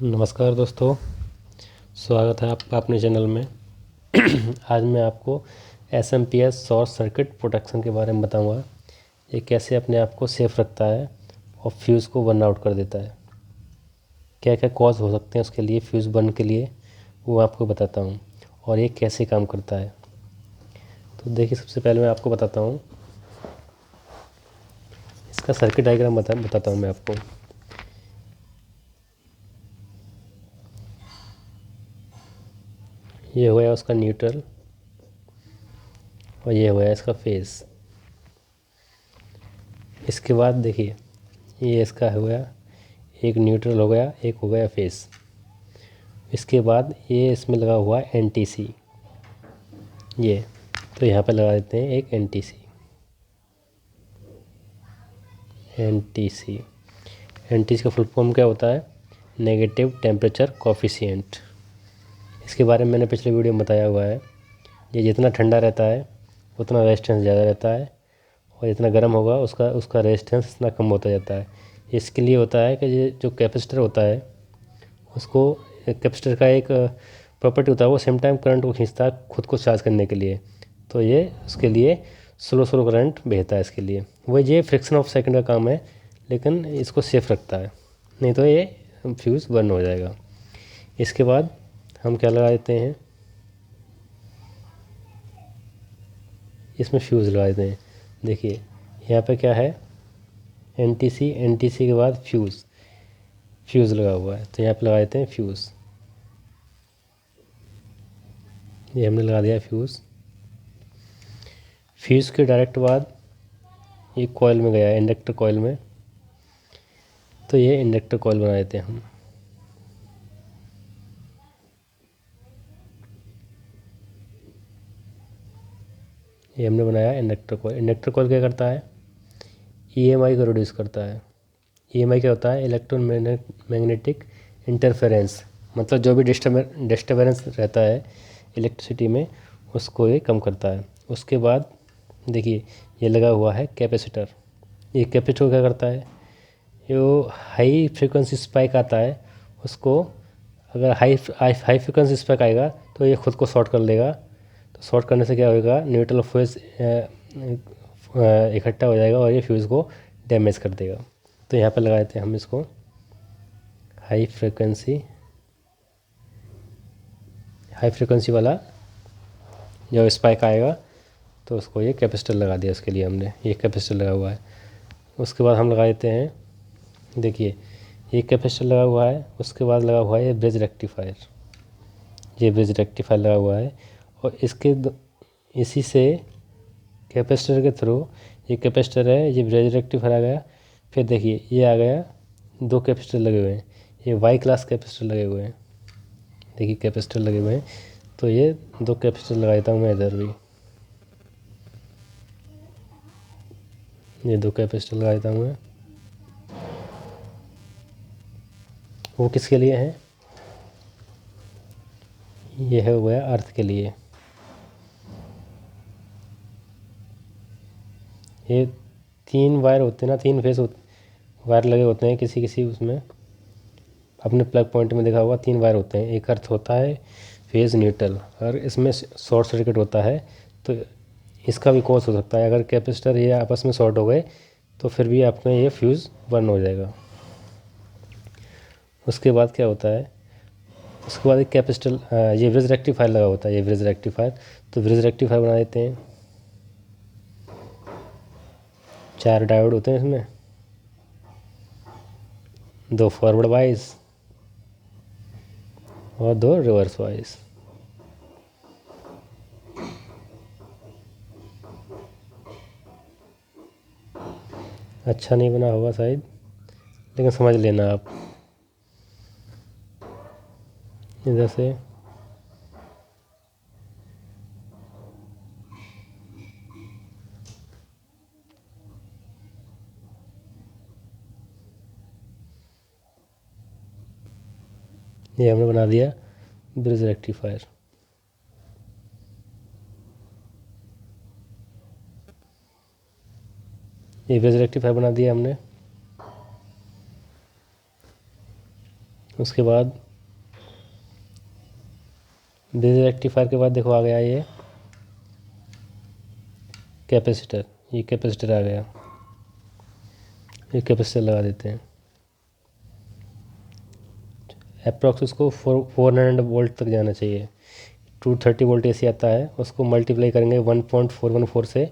नमस्कार दोस्तों, स्वागत है आपका अपने चैनल में। आज मैं आपको एसएमपीएस शॉर्ट सर्किट प्रोटेक्शन के बारे में बताऊंगा। ये कैसे अपने आप को सेफ रखता है और फ्यूज़ को बर्न आउट कर देता है। क्या क्या कॉज हो सकते हैं उसके लिए, फ्यूज़ बर्न के लिए, वो आपको बताता हूँ और ये कैसे काम करता है। तो देखिए, सबसे पहले मैं आपको बताता हूँ, इसका सर्किट डायग्राम बताता हूँ मैं आपको। ये हो गया उसका न्यूट्रल और ये हो गया इसका फेस। इसके बाद देखिए, ये इसका हो गया, एक न्यूट्रल हो गया, एक हो गया फेस। इसके बाद ये इसमें लगा हुआ है एनटीसी, ये तो यहाँ पे लगा देते हैं एक एनटीसी। एनटीसी एनटीसी का फुल फॉर्म क्या होता है? Negative temperature coefficient. इसके बारे में मैंने पिछले वीडियो में बताया हुआ है। ये जितना ठंडा रहता है उतना रेजिस्टेंस ज़्यादा रहता है, और जितना गर्म होगा उसका उसका रेजिस्टेंस इतना कम होता जाता है। इसके लिए होता है कि ये जो कैपेसिटर होता है, उसको कैपेसिटर का एक प्रॉपर्टी होता है, वो सेम टाइम करंट को खींचता है खुद को चार्ज करने के लिए। तो ये उसके लिए स्लो स्लो करंट भेजता है इसके लिए। वो ये फ्रिक्शन ऑफ सेकंड का काम है, लेकिन इसको सेफ रखता है, नहीं तो ये फ्यूज़ बर्न हो जाएगा। इसके बाद हम क्या लगा देते हैं, इसमें फ्यूज़ लगा देते हैं। देखिए यहाँ पे क्या है, एनटीसी, एनटीसी के बाद फ्यूज़ लगा हुआ है, तो यहाँ पे लगा देते हैं फ्यूज़। ये हमने लगा दिया फ्यूज़। फ्यूज़ के डायरेक्ट बाद ये कॉइल में गया, इंडक्टर कॉइल में, तो ये इंडक्टर कॉइल बना देते हैं हम। ये हमने बनाया इंडक्टर कॉइल। इंडक्टर कॉइल क्या करता है? ईएमआई को रिड्यूस करता है। ईएमआई क्या होता है? इलेक्ट्रोमैग्नेटिक इंटरफेरेंस, मतलब जो भी डिस्टर्बेंस रहता है इलेक्ट्रिसिटी में, उसको ये कम करता है। उसके बाद देखिए, ये लगा हुआ है कैपेसिटर। ये कैपेसिटर क्या करता है? जो हाई फ्रिक्वेंसी स्पाइक आता है, उसको अगर हाई हाई फ्रिक्वेंसी स्पाइक आएगा तो ये खुद को शॉर्ट कर लेगा। तो शॉर्ट करने से क्या होगा, न्यूट्रल फ्यूज़ इकट्ठा हो जाएगा और ये फ्यूज़ को डैमेज कर देगा। तो यहाँ पे लगा देते हैं हम इसको हाई फ्रिक्वेंसी वाला जब स्पाइक आएगा तो उसको ये कैपेसिटर लगा दिया। उसके लिए हमने ये कैपेसिटर लगा हुआ है। उसके बाद हम लगा देते हैं, देखिए ये कैपेसिटर लगा हुआ है। उसके बाद लगा हुआ है ये ब्रिज रेक्टिफायर। ये ब्रिज रेक्टिफायर लगा हुआ है, और इसी से कैपेसिटर के थ्रू, ये कैपेसिटर है, ये ब्रिज रेक्टिफायर आ गया। फिर देखिए ये आ गया, दो कैपेसिटर लगे हुए हैं, ये वाई क्लास कैपेसिटर लगे हुए हैं। देखिए कैपेसिटर लगे हुए हैं, तो ये दो कैपेसिटर लगा देता हूँ मैं इधर भी। ये दो कैपेसिटर लगा देता हूँ मैं। वो किसके लिए है? ये है हो गया अर्थ के लिए। ये तीन वायर होते हैं ना, तीन फेस वायर लगे होते हैं किसी किसी उसमें। अपने प्लग पॉइंट में देखा होगा, तीन वायर होते हैं, एक अर्थ होता है, फेज, न्यूट्रल। और इसमें शॉर्ट सर्किट होता है तो इसका भी कॉज हो सकता है। अगर कैपेसिटर ये आपस में शॉर्ट हो गए तो फिर भी आपका ये फ्यूज़ बर्न हो जाएगा। उसके बाद क्या होता है, उसके बाद एक कैपेसिटर, ये ब्रिज रेक्टिफायर लगा होता है, ये ब्रिज रेक्टिफायर। तो ब्रिज रेक्टिफायर बना देते हैं। चार डायोड होते हैं इसमें, दो फॉरवर्ड वाइज और दो रिवर्स वाइज। अच्छा नहीं बना होगा शायद, लेकिन समझ लेना आप। इधर से ये हमने बना दिया ब्रिज रेक्टिफायर। ये ब्रिज रेक्टिफायर बना दिया हमने। उसके बाद ब्रिज रेक्टिफायर के बाद देखो आ गया ये कैपेसिटर। ये कैपेसिटर आ गया, ये कैपेसिटर लगा देते हैं। अप्रॉक्स उसको 400 वोल्ट तक जाना चाहिए। 230 वोल्ट AC आता है, उसको मल्टीप्लाई करेंगे 1.414 से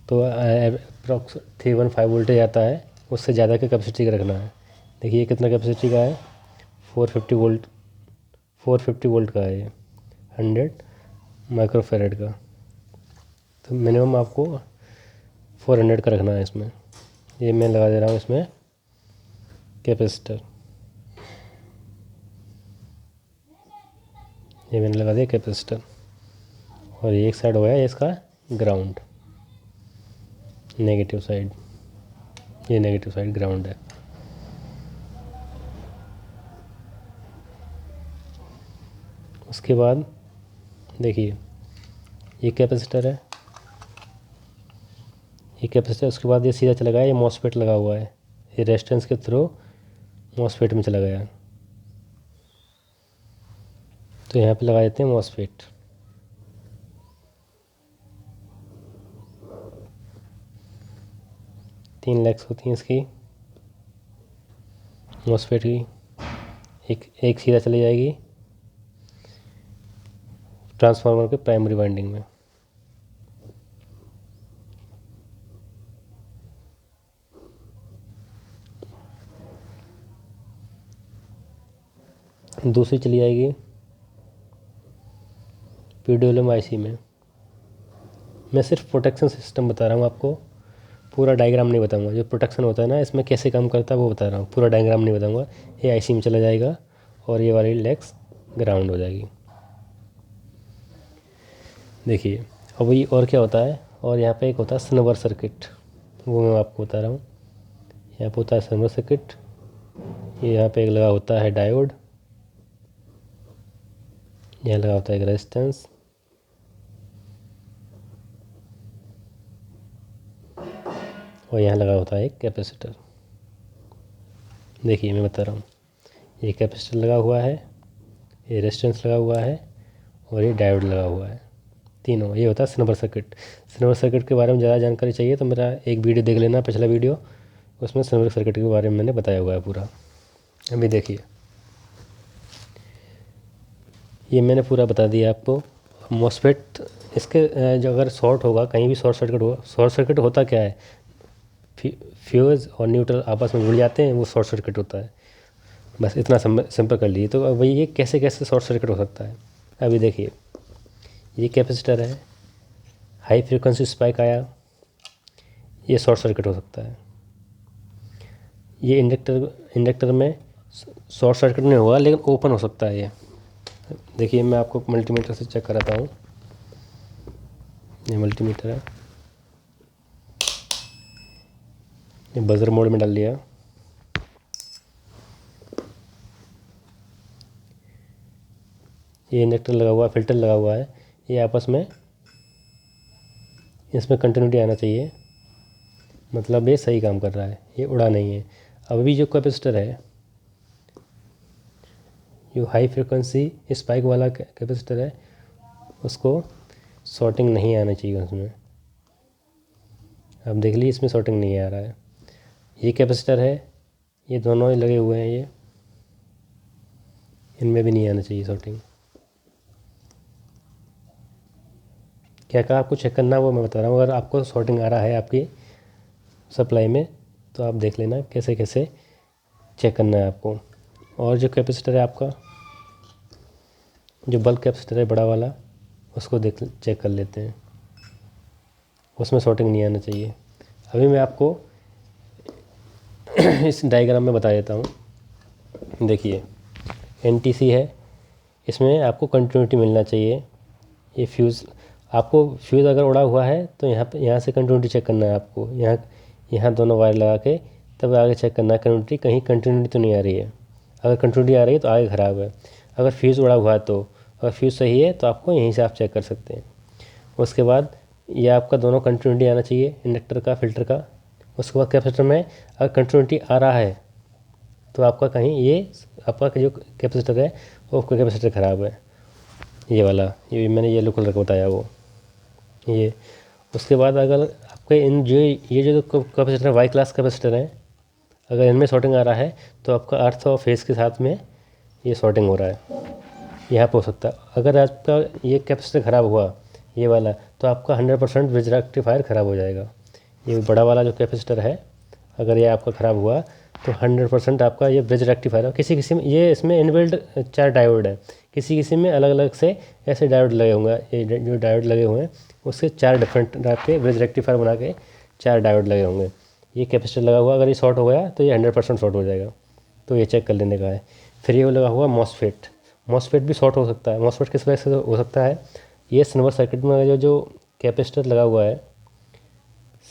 तो अप्रॉक्स 315 वोल्टेज आता है। उससे ज़्यादा का कैपेसिटी का रखना है। देखिए कितना कैपेसिटी का है, 450 वोल्ट का है ये, 100 माइक्रोफेरेड का। तो मिनिमम आपको 400 का रखना है इसमें। ये मैं लगा दे रहा हूँ इसमें कैपेसिटर। ये मैंने लगा दिया कैपेसिटर। और ये एक साइड हो गया इसका ग्राउंड, नेगेटिव साइड। ये नेगेटिव साइड ग्राउंड है। उसके बाद देखिए ये कैपेसिटर है, ये कैपेसिटर। उसके बाद ये सीधा चला गया, ये मॉसफेट लगा हुआ है, ये रेजिस्टेंस के थ्रू मॉसफेट में चला गया। तो यहाँ पे लगा देते हैं मॉसफेट। तीन लेग्स होती हैं इसकी मॉसफेट की। एक सीधा चली जाएगी ट्रांसफार्मर के प्राइमरी वाइंडिंग में। दूसरी चली जाएगी PWM IC में। मैं सिर्फ प्रोटेक्शन सिस्टम बता रहा हूँ आपको, पूरा डायग्राम नहीं बताऊंगा। जो प्रोटेक्शन होता है ना इसमें कैसे काम करता है वो बता रहा हूँ, पूरा डायग्राम नहीं बताऊंगा। ये IC में चला जाएगा और ये वाली लेग्स ग्राउंड हो जाएगी। देखिए अब ये और क्या होता है, और यहाँ पे एक होता है स्नबर सर्किट, वो मैं आपको बता रहा हूँ। यहाँ पे होता है स्नबर सर्किट। ये यहाँ पे एक लगा होता है डायोड, यहाँ लगा होता है एक रेजिस्टेंस, और यहाँ लगा होता है एक कैपेसिटर। देखिए मैं बता रहा हूँ, ये कैपेसिटर लगा हुआ है, ये रेजिस्टेंस लगा हुआ है, और ये डायोड लगा हुआ है। तीनों ये होता है स्नबर सर्किट। स्नबर सर्किट के बारे में ज़्यादा जानकारी चाहिए तो मेरा एक वीडियो देख लेना, पिछला वीडियो, उसमें स्नबर सर्किट के बारे में मैंने बताया हुआ है पूरा। अभी देखिए ये मैंने पूरा बता दिया आपको। मॉसफेट इसके जो अगर शॉर्ट होगा, कहीं भी शॉर्ट सर्किट होगा, शॉर्ट सर्किट होता क्या है, फ्यूज़ और न्यूट्रल आपस में जुड़ जाते हैं, वो शॉर्ट सर्किट होता है। बस इतना सिंपल कर लीजिए। तो अब वही ये कैसे कैसे शॉर्ट सर्किट हो सकता है। अभी देखिए ये कैपेसिटर है, हाई फ्रीक्वेंसी स्पाइक आया, ये शॉर्ट सर्किट हो सकता है। ये इंडक्टर में शॉर्ट सर्किट नहीं होगा लेकिन ओपन हो सकता है। ये देखिए मैं आपको मल्टीमीटर से चेक कराता हूँ। ये मल्टीमीटर है, ये बजर मोड में डाल लिया। ये इंडक्टर लगा हुआ है, फिल्टर लगा हुआ है, ये आपस में इसमें कंटिन्यूटी आना चाहिए, मतलब ये सही काम कर रहा है, ये उड़ा नहीं है। अभी जो कैपेसिटर है, जो हाई फ्रिक्वेंसी स्पाइक वाला कैपेसिटर है, उसको शॉर्टिंग नहीं आना चाहिए उसमें। अब देख लीजिए इसमें शॉर्टिंग नहीं आ रहा है। ये कैपेसिटर है, ये दोनों ही लगे हुए हैं, ये इनमें भी नहीं आना चाहिए शॉर्टिंग। क्या कहा आपको चेक करना वो मैं बता रहा हूँ। अगर आपको शॉर्टिंग आ रहा है आपकी सप्लाई में तो आप देख लेना कैसे कैसे चेक करना है आपको। और जो कैपेसिटर है आपका, जो बल्क कैपेसिटर है बड़ा वाला, उसको चेक कर लेते हैं, उसमें शॉर्टिंग नहीं आना चाहिए। अभी मैं आपको इस डायग्राम में बता देता हूँ। देखिए NTC है, इसमें आपको कंटिन्यूटी मिलना चाहिए। ये फ्यूज़, आपको फ्यूज़ अगर उड़ा हुआ है तो यहाँ से कंटिन्यूटी चेक करना है आपको। यहाँ दोनों वायर लगा के तब आगे चेक करना है कंटिन्यूटी, कहीं कंटिन्यूटी तो नहीं आ रही है। अगर कंटिन्यूटी आ रही है तो आगे ख़राब है। अगर फ्यूज़ उड़ा हुआ है तो, अगर फ्यूज़ सही है तो आपको यहीं से आप चेक कर सकते हैं। उसके बाद ये आपका दोनों कंटिन्यूटी आना चाहिए, इंडक्टर का, फिल्टर का। उसके बाद कैपेसिटर में अगर कंटिन्यूटी आ रहा है तो आपका कहीं ये आपका जो कैपेसिटर है वो कैपेसिटर ख़राब है, ये वाला, ये मैंने येलो कलर का बताया वो ये। उसके बाद अगर आपके इन जो ये जो कैपेसिटर वाई क्लास कैपेसिटर हैं, अगर इनमें शॉर्टिंग आ रहा है तो आपका अर्थ और फेस के साथ में ये शॉर्टिंग हो रहा है, यहाँ पे हो सकता है। अगर आपका ये कैपेसिटर ख़राब हुआ ये वाला, तो आपका 100% ब्रिज रेक्टिफायर ख़राब हो जाएगा। ये बड़ा वाला जो कैपेसिटर है अगर ये आपका ख़राब हुआ तो 100% आपका ये ब्रिज रेक्टिफायर है। किसी किसी में ये इसमें इनबिल्ट 4 डायोड है, किसी किसी में अलग अलग से ऐसे डायोड लगे होंगे। ये जो डायोड लगे हुए हैं उससे 4 डिफरेंट टाइप के ब्रिज रेक्टिफायर बना के 4 डायोड लगे होंगे। ये कैपेसिटर लगा हुआ अगर ये शॉर्ट हो गया तो ये 100% शॉर्ट हो जाएगा, तो ये चेक कर लेने का है। फिर ये लगा हुआ मॉसफेट भी शॉर्ट हो सकता है। मॉसफेट किस वजह से हो सकता है, ये सिल्वर सर्किट में जो कैपेसिटर लगा हुआ है,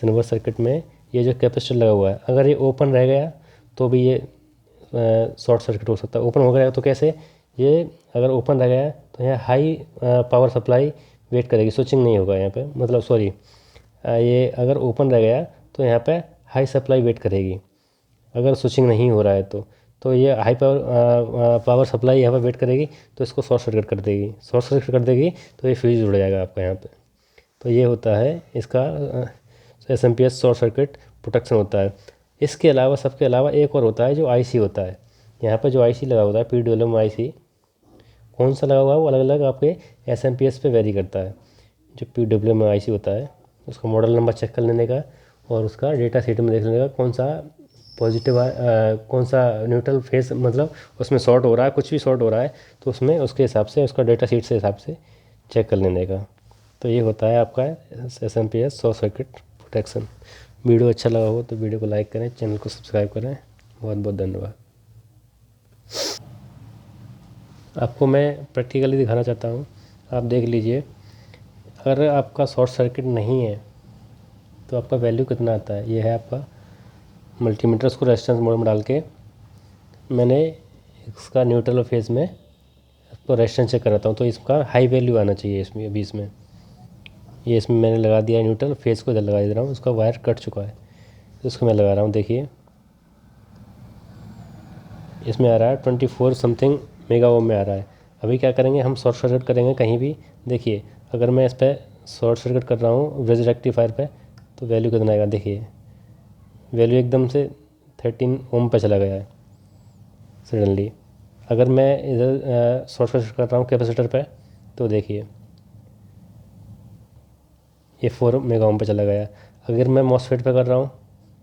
सिल्वर सर्किट में ये जो कैपेसिटर लगा हुआ है अगर ये ओपन रह गया तो भी ये शॉर्ट सर्किट हो सकता है। ओपन हो गया तो कैसे, ये अगर ओपन रह गया तो यहाँ हाई पावर सप्लाई वेट करेगी, स्विचिंग नहीं होगा यहाँ पे, मतलब सॉरी ये अगर ओपन रह गया तो यहाँ पे हाई सप्लाई वेट करेगी। अगर स्विचिंग नहीं हो रहा है तो ये हाई पावर सप्लाई यहाँ पर वेट करेगी तो इसको शॉर्ट सर्किट कर देगी। शॉर्ट सर्किट कर देगी तो ये फ्यूज जुड़ जाएगा आपका यहाँ पे। तो ये होता है इसका SMPS शॉर्ट सर्किट प्रोटेक्शन होता है। इसके अलावा सबके अलावा एक और होता है जो IC होता है। यहाँ पर जो IC लगा होता है PWM IC, कौन सा लगा हुआ है वो अलग अलग आपके SMPS पे वेरी करता है। जो PWM IC होता है उसका मॉडल नंबर चेक कर लेने का और उसका डेटा शीट में देख लेने का कौन सा पॉजिटिव कौन सा न्यूट्रल फेस, मतलब उसमें शॉर्ट हो रहा है, कुछ भी शॉर्ट हो रहा है तो उसमें उसके हिसाब से उसका डेटा शीट से हिसाब से चेक कर लेने का। तो ये होता है आपका SMPS short circuit protection. Video अच्छा लगा हो तो वीडियो को लाइक करें, चैनल को सब्सक्राइब करें। बहुत बहुत धन्यवाद। आपको मैं प्रैक्टिकली दिखाना चाहता हूँ, आप देख लीजिए। अगर आपका शॉर्ट सर्किट नहीं है तो आपका वैल्यू कितना आता है, ये है आपका मल्टीमीटर। उसको रेजिस्टेंस मोड में डाल के मैंने इसका न्यूट्रल और फेज में इसको रेजिस्टेंस चेक कराता हूँ तो इसका हाई वैल्यू आना चाहिए इसमें। अभी इसमें ये इसमें मैंने लगा दिया न्यूट्रल, फेज को इधर लगा दे रहा हूँ, उसका वायर कट चुका है तो इसको मैं लगा रहा हूँ। देखिए इसमें आ रहा है 24 समथिंग मेगा ओम में आ रहा है। अभी क्या करेंगे हम, शॉर्ट सर्किट करेंगे कहीं भी। देखिए अगर मैं इस पर शॉर्ट सर्किट कर रहा हूँ ब्रिज रेक्टिफायर पे तो वैल्यू कितना आएगा, देखिए वैल्यू एकदम से 13 ओम पे चला गया है सडनली। अगर मैं इधर शॉर्ट सर्किट कर रहा हूँ कैपेसिटर पे तो देखिए ये 4 मेगा ओम पे चला गया। अगर मैं मॉसफेट पे कर रहा हूँ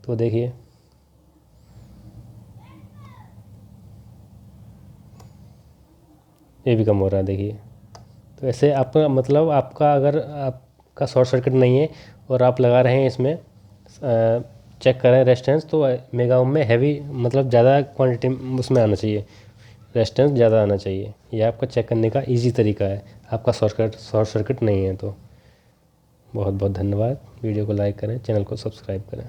तो देखिए ये भी कम हो रहा है, देखिए। तो ऐसे आपका मतलब आपका अगर आपका शॉर्ट सर्किट नहीं है और आप लगा रहे हैं इसमें चेक कर रहे हैं रेजिस्टेंस, तो मेगा ओम में हैवी मतलब ज़्यादा क्वांटिटी उसमें आना चाहिए, रेजिस्टेंस ज़्यादा आना चाहिए। ये आपका चेक करने का इजी तरीका है आपका शॉर्ट सर्किट नहीं है तो। बहुत बहुत धन्यवाद। वीडियो को लाइक करें, चैनल को सब्सक्राइब करें।